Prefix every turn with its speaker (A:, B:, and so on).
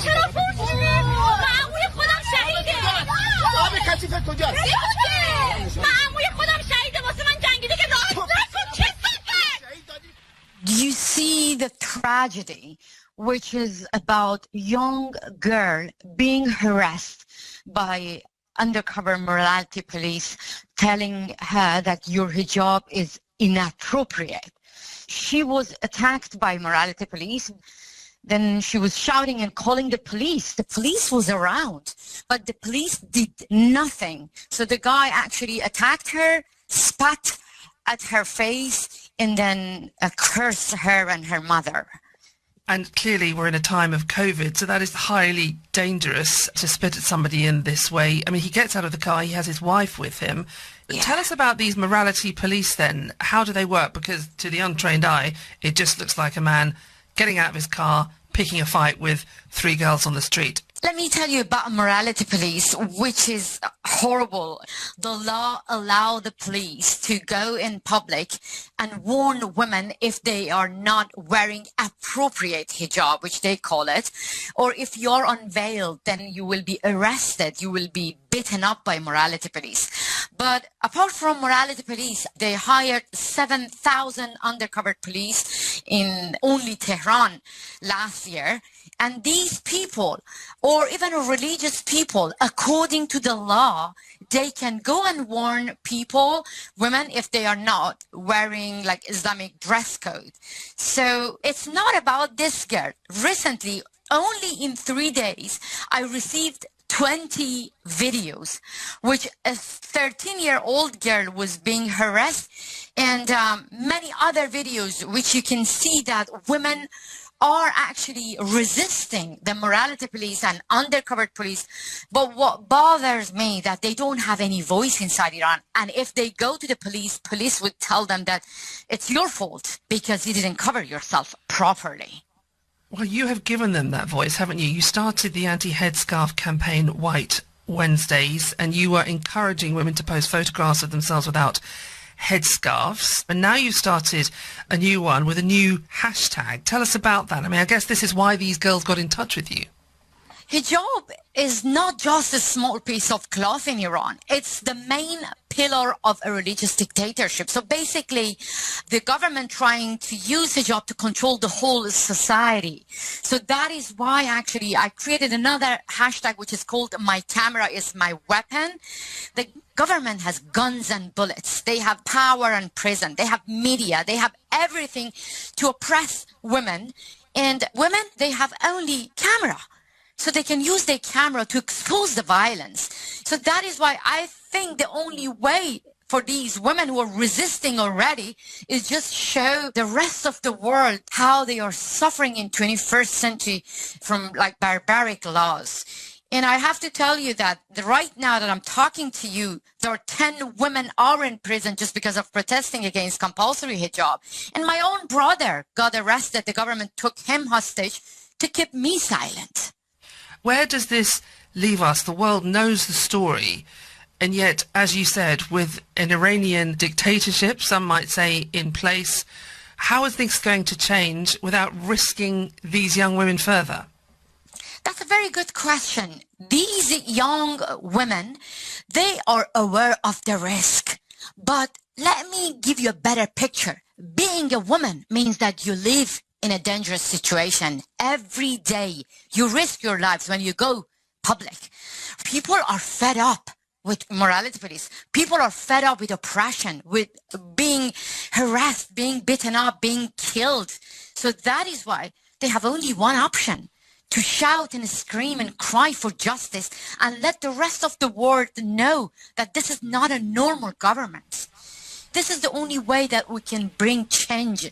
A: چرا پرسیده؟ معموی خودم شهیده.
B: آب کثیفت کجاست؟
A: معموی خودم شهیده واسه من جنگیده که راحت نکن. چه
C: Do you see the tragedy, which is about young girl being harassed by undercover morality police telling her that your hijab is inappropriate? She was attacked by morality police. Then she was shouting and calling the police. The police was around, but the police did nothing. So the guy actually attacked her, spat at her face, and then cursed her and her mother.
D: And clearly we're in a time of COVID, so that is highly dangerous to spit at somebody in this way. I mean, he gets out of the car, he has his wife with him. Yeah. Tell us about these morality police then. How do they work? Because to the untrained eye, it just looks like a man getting out of his car, picking a fight with three girls on the street.
C: Let me tell you about morality police, which is horrible. The law allows the police to go in public and warn women if they are not wearing appropriate hijab, which they call it, or if you're unveiled, then you will be arrested. You will be beaten up by morality police. But apart from morality police, they hired 7,000 undercover police in only Tehran last year. And these people, or even religious people, according to the law, they can go and warn people, women, if they are not wearing like Islamic dress code. So it's not about this girl. Recently, only in 3 days, I received 20 videos, which a 13-year-old girl was being harassed, and many other videos, which you can see that women are actually resisting the morality police and undercover police. But what bothers me that they don't have any voice inside Iran. And if they go to the police, police would tell them that it's your fault because you didn't cover yourself properly.
D: Well, you have given them that voice, haven't you? You started the anti-headscarf campaign White Wednesdays, and you were encouraging women to post photographs of themselves without headscarves, and now you've started a new one with a new hashtag. Tell us about that. I mean, I guess this is why these girls got in touch with you.
C: Hijab is not just a small piece of cloth in Iran. It's the main pillar of a religious dictatorship. So basically, the government trying to use hijab to control the whole society. So that is why actually I created another hashtag which is called My Camera is My Weapon. The government has guns and bullets. They have power and prison. They have media. They have everything to oppress women. And women, they have only camera. So they can use their camera to expose the violence. So that is why I think the only way for these women who are resisting already is just show the rest of the world how they are suffering in 21st century from like barbaric laws. And I have to tell you that right now that I'm talking to you, there are 10 women are in prison just because of protesting against compulsory hijab. And my own brother got arrested. The government took him hostage to keep me silent.
D: Where does this leave us? The world knows the story. And yet, as you said, with an Iranian dictatorship, some might say, in place, how is things going to change without risking these young women further?
C: That's a very good question. These young women, they are aware of the risk. But let me give you a better picture. Being a woman means that you live in a dangerous situation. Every day, you risk your lives when you go public. People are fed up with morality police. People are fed up with oppression, with being harassed, being beaten up, being killed. So that is why they have only one option: to shout and scream and cry for justice and let the rest of the world know that this is not a normal government. This is the only way that we can bring change